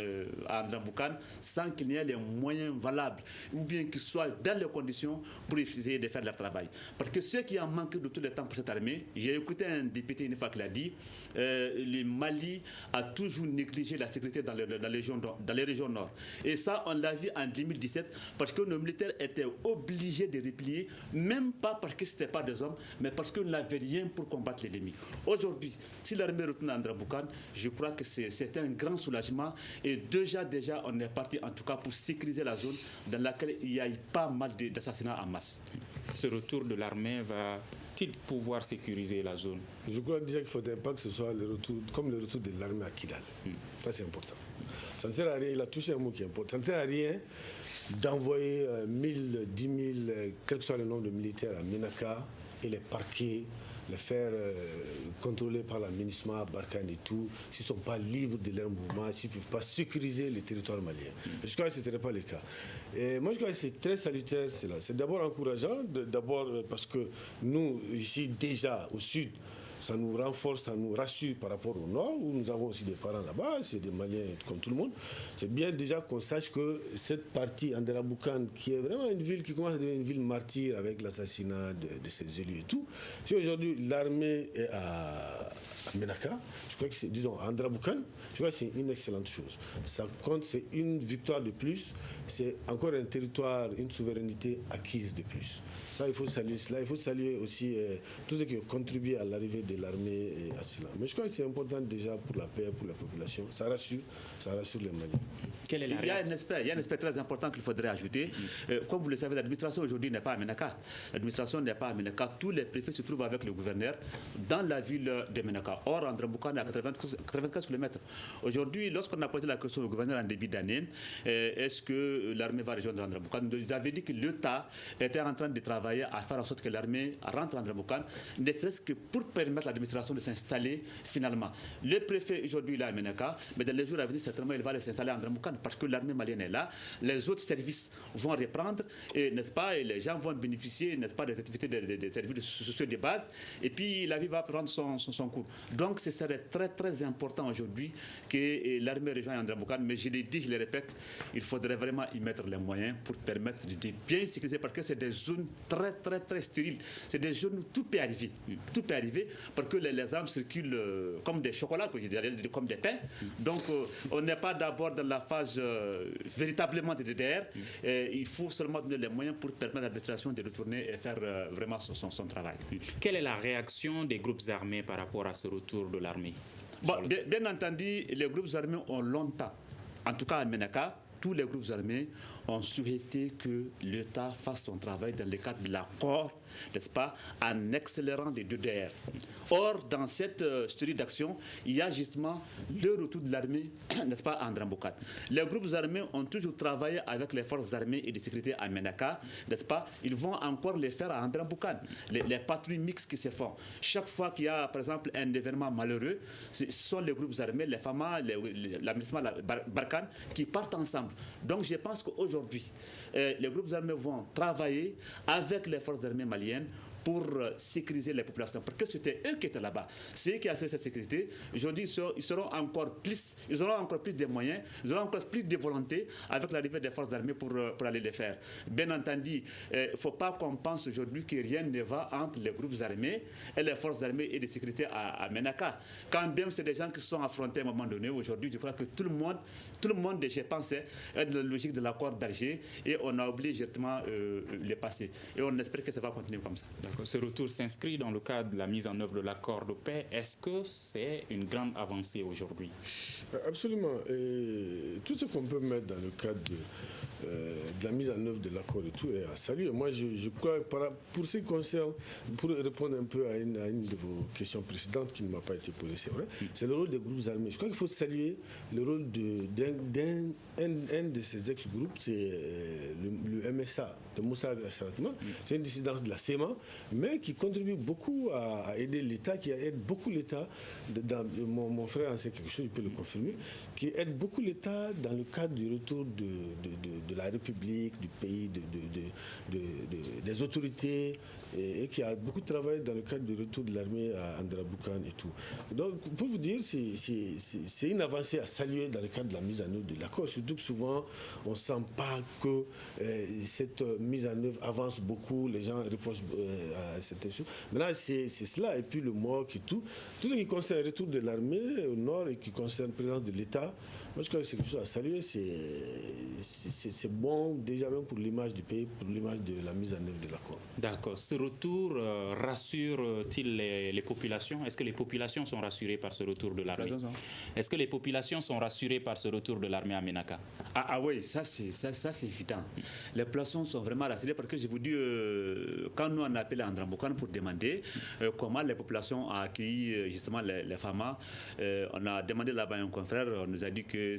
à Anderaboukan sans qu'il n'y ait les moyens valables, ou bien qu'ils soient dans les conditions pour essayer de faire leur travail. Parce que ceux qui ont manqué de tout le temps pour cette armée, j'ai écouté un député une fois qui l'a dit, le Mali a toujours négligé la sécurité dans les régions nord. Et ça, on l'a vu en 2017, parce que nos militaires étaient obligés de replier, même pas parce que ce n'étaient pas des hommes, mais parce qu'on n'avait rien pour combattre l'ennemi. Aujourd'hui, si l'armée retourne à Anderaboukan, je crois que c'est un grand soulagement. Et déjà, on est parti en tout cas pour sécuriser la zone dans laquelle il y a eu pas mal d'assassinats en masse. Ce retour de l'armée va-t-il pouvoir sécuriser la zone? Je crois déjà qu'il ne faudrait pas que ce soit le retour, comme le retour de l'armée à Kidal. Ça, c'est important. Ça ne sert à rien, il a touché un mot qui est important. Ça ne sert à rien d'envoyer 1000, 10 000, quel que soit le nombre de militaires à Ménaka et les parquer, les faire contrôler par la MINUSMA, Barkhane et tout, s'ils ne sont pas libres de leur mouvement, s'ils ne peuvent pas sécuriser le territoire malien. Je crois que ce n'était pas le cas. Et moi, je crois que c'est très salutaire, cela. C'est d'abord encourageant, d'abord parce que nous, ici, déjà, au sud, ça nous renforce, ça nous rassure par rapport au nord, où nous avons aussi des parents là-bas, c'est des Maliens comme tout le monde. C'est bien déjà qu'on sache que cette partie Anderaboukan, qui est vraiment une ville qui commence à devenir une ville martyre avec l'assassinat de ses élus et tout, si aujourd'hui l'armée est à Ménaka, je crois que c'est, disons, à Anderaboukan, je crois que c'est une excellente chose. Ça compte, c'est une victoire de plus, c'est encore un territoire, une souveraineté acquise de plus. Ça, il faut saluer cela. Il faut saluer aussi tous ceux qui ont contribué à l'arrivée de l'armée et à cela. Mais je crois que c'est important déjà pour la paix, pour la population. Ça rassure les Maliens. Quelle est la il y a un aspect très important qu'il faudrait ajouter. Comme vous le savez, l'administration aujourd'hui n'est pas à Ménaka. L'administration n'est pas à Ménaka. Tous les préfets se trouvent avec le gouverneur dans la ville de Ménaka. Or, Anderaboukan est à 95 km. Aujourd'hui, lorsqu'on a posé la question au gouverneur en début d'année, est-ce que l'armée va rejoindre Anderaboukan, ils avaient dit que l'État était en train de travailler à faire en sorte que l'armée rentre en Anderaboukan, ne serait-ce que pour permettre à l'administration de s'installer finalement. Le préfet aujourd'hui il est à Ménaka, mais dans les jours à venir, certainement, il va aller s'installer à Anderaboukan. parce que l'armée malienne est là, les autres services vont reprendre, et, n'est-ce pas, et les gens vont bénéficier, n'est-ce pas, des activités des services sociaux de base, et puis la vie va prendre son cours. Donc ce serait très très important aujourd'hui que l'armée rejoigne Andra-Boukane, mais je l'ai dit, je le répète, il faudrait vraiment y mettre les moyens pour permettre de bien sécuriser, parce que c'est des zones très très très stériles, c'est des zones où tout peut arriver, parce que les armes circulent comme des chocolats, comme des pains. Donc on n'est pas d'abord dans la phase véritablement de DDR. Il faut seulement donner les moyens pour permettre à l'administration de retourner et faire vraiment son travail. Quelle est la réaction des groupes armés par rapport à ce retour de l'armée? Bon, bien entendu, les groupes armés ont longtemps, en tout cas à Ménaka, tous les groupes armés ont souhaité que l'État fasse son travail dans le cadre de l'accord, n'est-ce pas, en accélérant les DDR. Or, dans cette série d'actions, il y a justement le retour de l'armée, n'est-ce pas, à Andra-Boukane. Les groupes armés ont toujours travaillé avec les forces armées et de sécurité à Ménaka, n'est-ce pas. Ils vont encore les faire à Andra-Boukane. Les patrouilles mixtes qui se font. Chaque fois qu'il y a, par exemple, un événement malheureux, ce sont les groupes armés, les FAMA, l'administration Barkhane, qui partent ensemble. Donc, je pense qu'aujourd'hui, les groupes armés vont travailler avec les forces armées maliennes pour sécuriser les populations, parce que c'était eux qui étaient là-bas, c'est eux qui assurent cette sécurité. Aujourd'hui, ils auront encore plus de moyens, ils auront encore plus de volonté avec l'arrivée des forces armées pour aller les faire. Bien entendu, il ne faut pas qu'on pense aujourd'hui que rien ne va entre les groupes armés et les forces armées et de sécurité à Ménaka. Quand bien c'est des gens qui se sont affrontés à un moment donné, aujourd'hui, je crois que tout le monde, je pense, est dans la logique de l'accord d'Alger, et on a oublié justement le passé. Et on espère que ça va continuer comme ça. Ce retour s'inscrit dans le cadre de la mise en œuvre de l'accord de paix. Est-ce que c'est une grande avancée aujourd'hui? Absolument. Et tout ce qu'on peut mettre dans le cadre de la mise en œuvre de l'accord et tout est à saluer. Moi, je crois, pour ce qui concerne, pour répondre un peu à une de vos questions précédentes qui ne m'a pas été posée, c'est vrai, c'est le rôle des groupes armés. Je crois qu'il faut saluer le rôle d'un de ces ex-groupes, c'est le MSA, de Moussa Al-Sharatman. C'est une dissidence de la SEMA, mais qui contribue beaucoup à aider l'État, qui aide beaucoup l'État. Mon frère en sait quelque chose, il peut le confirmer, qui aide beaucoup l'État dans le cadre du retour de la République, du pays, des autorités, et qui a beaucoup travaillé dans le cadre du retour de l'armée à Andra-Boukane et tout. Donc, pour vous dire, c'est une avancée à saluer dans le cadre de la mise en œuvre de l'accord, surtout que souvent, on ne sent pas que cette mise en œuvre avance beaucoup, les gens reprochent à certaines choses. Maintenant, c'est cela, et puis le MOC et tout. Tout ce qui concerne le retour de l'armée au nord et qui concerne la présence de l'État, moi je crois que c'est quelque chose à saluer, c'est bon déjà même pour l'image du pays, pour l'image de la mise en œuvre de l'accord. D'accord. Ce retour rassure-t-il les populations? Est-ce que les populations sont rassurées par ce retour de l'armée? Est-ce que les populations sont rassurées par ce retour de l'armée à Ménaka? Ah oui, ça c'est évident. Les populations sont vraiment rassurées, parce que je vous dis, quand nous on a appelé Andra-Boukane pour demander comment les populations ont accueilli justement les FAMA, on a demandé là-bas à un confrère, on nous a dit que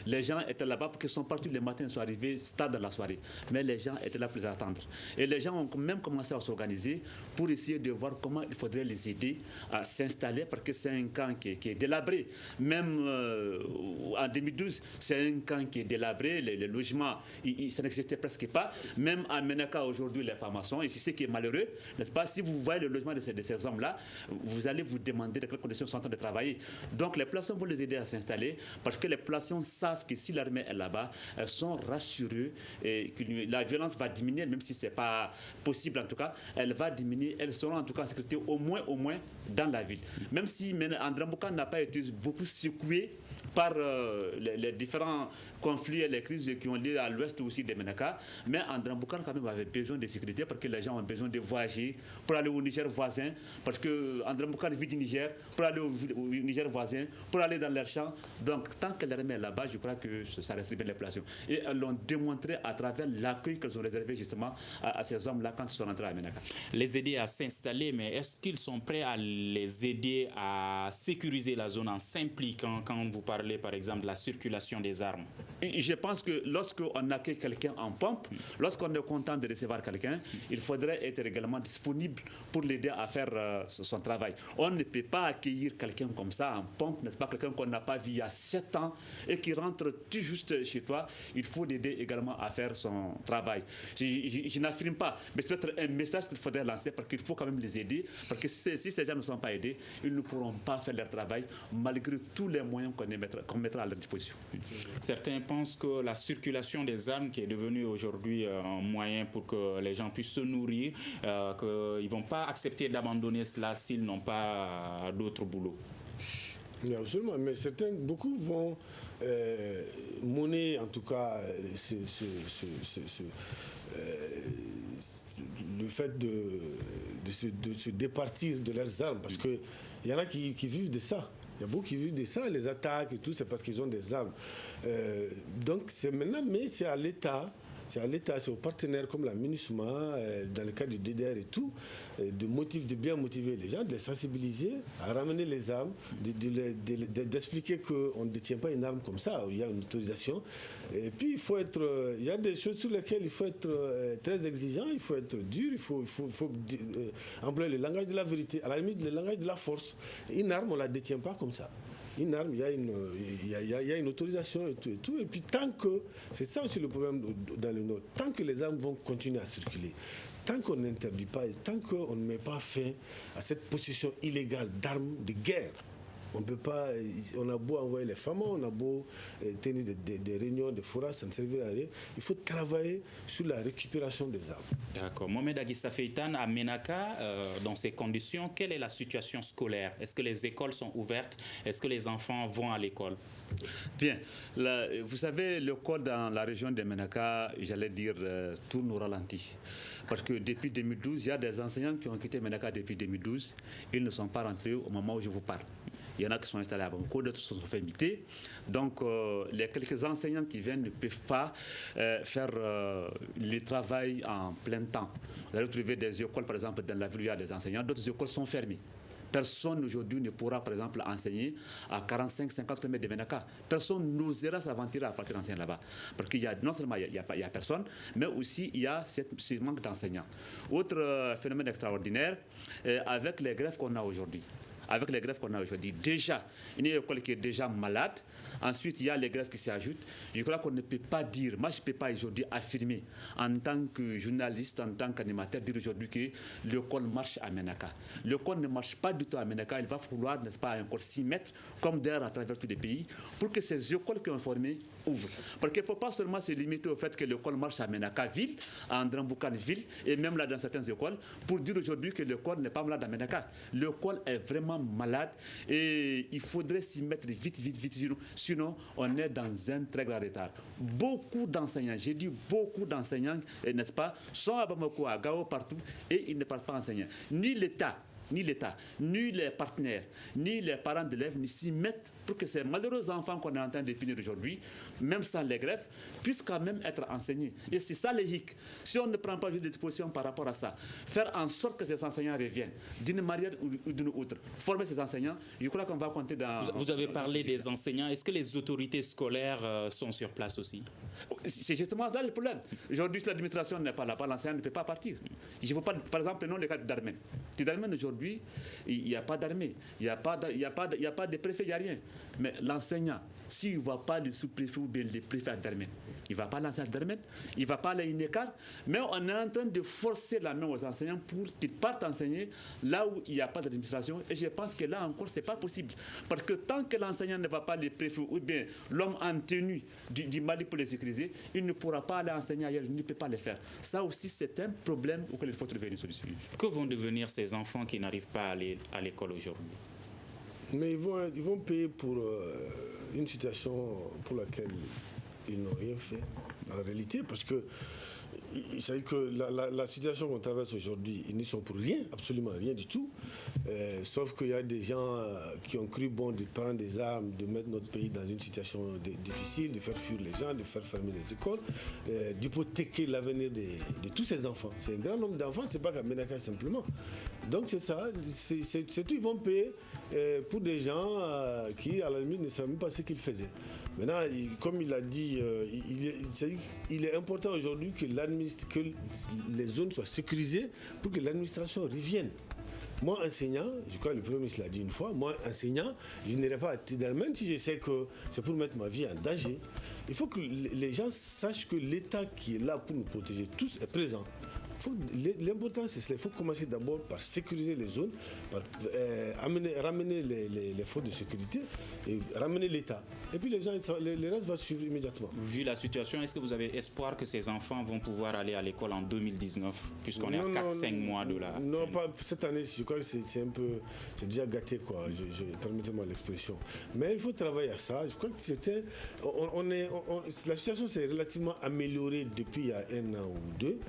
les gens étaient là-bas parce qu'ils sont partis le matin, ils sont arrivés tard dans la soirée. Mais les gens étaient là pour les attendre. Et les gens ont même commencé à s'organiser pour essayer de voir comment il faudrait les aider à s'installer, parce que c'est un camp qui est délabré. Même en 2012, c'est un camp qui est délabré, les logements, ça n'existait presque pas. Même à Ménaka aujourd'hui, les formations, et c'est ce qui est malheureux, n'est-ce pas? Si vous voyez le logement de ces hommes-là, vous allez vous demander de quelles conditions ils sont en train de travailler. Donc les populations vont les aider à s'installer, parce que les populations savent que si l'armée est là-bas, elles sont rassurées et que la violence va diminuer, même si ce n'est pas possible en tout cas, elle va diminuer, elles seront en tout cas en sécurité au moins dans la ville. Même si Andra-Boukane n'a pas été beaucoup secoué par les différents conflits et les crises qui ont lieu à l'ouest aussi de Ménaka, mais Andra-Boukane quand même avait besoin de sécurité, parce que les gens ont besoin de voyager pour aller au Niger voisin, parce que Andra-Boukane vit du Niger, pour aller au Niger voisin, pour aller dans leurs champs. Donc tant que l'armée est là-bas, je crois que ça reste bien les populations. Et elles l'ont démontrer à travers l'accueil qu'elles ont réservé justement à ces hommes-là quand ils sont entrés à Ménaka. Les aider à s'installer, mais est-ce qu'ils sont prêts à les aider à sécuriser la zone en s'impliquant quand vous parlez par exemple de la circulation des armes? Je pense que lorsqu'on accueille quelqu'un en pompe, lorsqu'on est content de recevoir quelqu'un, il faudrait être également disponible pour l'aider à faire son travail. On ne peut pas accueillir quelqu'un comme ça en pompe, n'est-ce pas, quelqu'un qu'on n'a pas vu il y a 7 ans et qui rentre tout juste chez toi. Il faut l'aider également à faire son travail. Je n'affirme pas, mais c'est peut-être un message qu'il faudrait lancer parce qu'il faut quand même les aider, parce que si ces gens ne sont pas aidés, ils ne pourront pas faire leur travail malgré tous les moyens qu'on mettra à leur disposition. Certains pensent que la circulation des armes, qui est devenue aujourd'hui un moyen pour que les gens puissent se nourrir, qu'ils ne vont pas accepter d'abandonner cela s'ils n'ont pas d'autre boulot. Oui, absolument, mais beaucoup vont monnaie, en tout cas, le fait de se départir de leurs armes, parce qu'il y en a qui vivent de ça. Il y a beaucoup qui vivent de ça, les attaques et tout, c'est parce qu'ils ont des armes. Donc c'est maintenant, mais c'est à l'État, c'est aux partenaires comme la MINUSMA, dans le cas du DDR et tout, de bien motiver les gens, de les sensibiliser, à ramener les armes, d'expliquer qu'on ne détient pas une arme comme ça, il y a une autorisation. Et puis il y a des choses sur lesquelles il faut être très exigeant, il faut être dur, il faut employer le langage de la vérité, à la limite le langage de la force. Une arme, on ne la détient pas comme ça. Une arme, il y a une autorisation et tout. Et puis tant que, c'est ça aussi le problème dans le Nord, tant que les armes vont continuer à circuler, tant qu'on n'interdit pas et tant qu'on ne met pas fin à cette possession illégale d'armes de guerre, on peut pas, on a beau envoyer les femmes, on a beau tenir des réunions de forage, ça ne servira à rien. Il faut travailler sur la récupération des armes. D'accord. Mohamed Aguissa Feitan, à Ménaka, dans ces conditions, quelle est la situation scolaire? Est-ce que les écoles sont ouvertes? Est-ce que les enfants vont à l'école? Bien. Vous savez, l'école dans la région de Ménaka, j'allais dire, tourne au ralenti. Parce que depuis 2012, il y a des enseignants qui ont quitté Ménaka depuis 2012. Ils ne sont pas rentrés au moment où je vous parle. Il y en a qui sont installés à Bamako, d'autres sont fait muter. Donc, les quelques enseignants qui viennent ne peuvent pas faire le travail en plein temps. Vous allez trouver des écoles, par exemple, dans la ville où il y a des enseignants, d'autres écoles sont fermées. Personne aujourd'hui ne pourra, par exemple, enseigner à 45-50 km de Ménaka. Personne n'osera s'aventurer à partir d'enseigner là-bas. Parce qu'il y a non seulement il y a personne, mais aussi il y a ce manque d'enseignants. Autre phénomène extraordinaire, avec les grèves qu'on a aujourd'hui. Déjà, une école qui est déjà malade. Ensuite, il y a les grèves qui s'y ajoutent. Je crois qu'on ne peut pas dire, moi je ne peux pas aujourd'hui affirmer en tant que journaliste, en tant qu'animateur, dire aujourd'hui que l'école marche à Ménaka. L'école ne marche pas du tout à Ménaka. Il va falloir, n'est-ce pas, encore s'y mettre, comme d'ailleurs à travers tous les pays, pour que ces écoles qui ont formé ouvrent. Parce qu'il ne faut pas seulement se limiter au fait que l'école marche à Ménaka ville, à Andramboukan ville, et même là dans certaines écoles, pour dire aujourd'hui que l'école n'est pas malade à Ménaka. L'école est vraiment malade et il faudrait s'y mettre vite. Sinon, on est dans un très grand retard. Beaucoup d'enseignants, j'ai dit beaucoup d'enseignants, n'est-ce pas, sont à Bamako, à Gao, partout, et ils ne parlent pas enseignants. Ni l'État, ni les partenaires, ni les parents d'élèves ne s'y mettent pour que ces malheureux enfants qu'on est en train de punir aujourd'hui, même sans les grèves, puissent quand même être enseignés. Et c'est ça les hic. Si on ne prend pas des dispositions par rapport à ça, faire en sorte que ces enseignants reviennent d'une manière ou d'une autre, former ces enseignants, je crois qu'on va compter dans... Vous avez parlé des enseignants. Est-ce que les autorités scolaires sont sur place aussi? C'est justement ça le problème. Aujourd'hui, si l'administration n'est pas là, l'enseignant ne peut pas partir. Je vous parle, par exemple, non le cas d'Armène. D'Armène, aujourd'hui, il n'y a pas d'armée, il n'y a pas de préfet, il n'y a rien. Mais l'enseignant, s'il ne voit pas le sous-préfet ou bien le préfet d'Armène, il ne va pas l'enseigner d'Armène, il ne va pas aller à une école, mais on est en train de forcer la main aux enseignants pour qu'ils partent enseigner là où il n'y a pas d'administration. Et je pense que là encore, ce n'est pas possible. Parce que tant que l'enseignant ne va pas le préfet ou bien l'homme en tenue du Mali pour les sécuriser, il ne pourra pas aller enseigner ailleurs, il ne peut pas le faire. Ça aussi, c'est un problème auquel il faut trouver une solution. Que vont devenir ces enfants qui n'arrivent pas à aller à l'école aujourd'hui? Mais ils vont payer pour une situation pour laquelle ils n'ont rien fait, en réalité, parce que c'est que la situation qu'on traverse aujourd'hui, ils n'y sont pour rien, absolument rien du tout. Sauf qu'il y a des gens qui ont cru bon de prendre des armes, de mettre notre pays dans une situation difficile, de faire fuir les gens, de faire fermer les écoles, d'hypothéquer l'avenir de tous ces enfants. C'est un grand nombre d'enfants, c'est pas qu'à Ménaka simplement. Donc c'est ça, c'est tout, ils vont payer pour des gens qui, à la limite, ne savaient même pas ce qu'ils faisaient. Maintenant, comme il a dit, il est important aujourd'hui que les zones soient sécurisées pour que l'administration revienne. Moi, enseignant, je crois que le Premier ministre l'a dit une fois, moi, enseignant, je n'irai pas à Tidal, même si je sais que c'est pour mettre ma vie en danger. Il faut que les gens sachent que l'État qui est là pour nous protéger tous est présent. L'important, c'est cela. Il faut commencer d'abord par sécuriser les zones, par ramener les forces de sécurité et ramener l'État. Et puis le reste va suivre immédiatement. Vu la situation, est-ce que vous avez espoir que ces enfants vont pouvoir aller à l'école en 2019, puisqu'on est à 4-5 mois de la... Non, pas cette année. Je crois que c'est déjà gâté, quoi. Permettez-moi l'expression. Mais il faut travailler à ça. Je crois que la situation s'est relativement améliorée depuis il y a 1 an ou 2.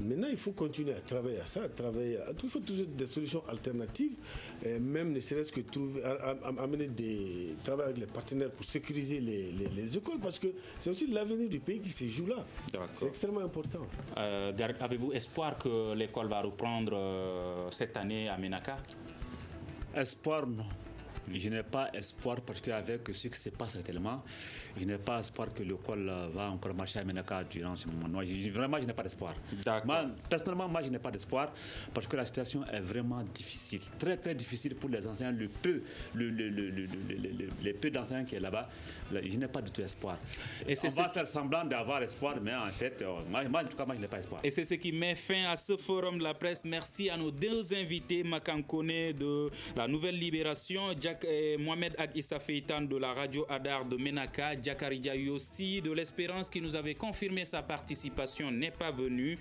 Maintenant, il faut continuer à travailler à ça, il faut trouver des solutions alternatives, même ne serait-ce que travailler avec les partenaires pour sécuriser les écoles, parce que c'est aussi l'avenir du pays qui se joue là. C'est extrêmement important. Avez-vous espoir que l'école va reprendre cette année à Ménaka? Espoir, non. Je n'ai pas espoir parce qu'avec ce qui se passe actuellement, je n'ai pas espoir que l'école va encore marcher à Ménaka durant ce moment. Non, vraiment, je n'ai pas d'espoir. Personnellement, moi, je n'ai pas d'espoir parce que la situation est vraiment difficile. Très, très difficile pour les enseignants. Les peu d'enseignants qui sont là-bas, je n'ai pas du tout espoir. On va faire semblant d'avoir espoir, mais en fait, moi, en tout cas, moi, je n'ai pas espoir. Et c'est ce qui met fin à ce forum de la presse. Merci à nos 2 invités, Makankone de la Nouvelle Libération, Mohamed Ag Issa Feitan de la radio Adar de Ménaka, Diakari Diaye aussi de l'Espérance qui nous avait confirmé sa participation n'est pas venu.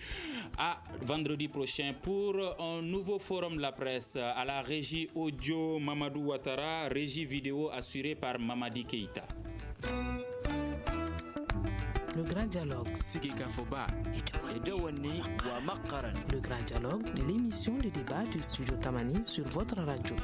À vendredi prochain pour un nouveau forum de la presse. À la régie audio Mamadou Ouattara, régie vidéo assurée par Mamadi Keïta. Le grand dialogue. Le grand dialogue de l'émission de débat du studio Tamani sur votre radio.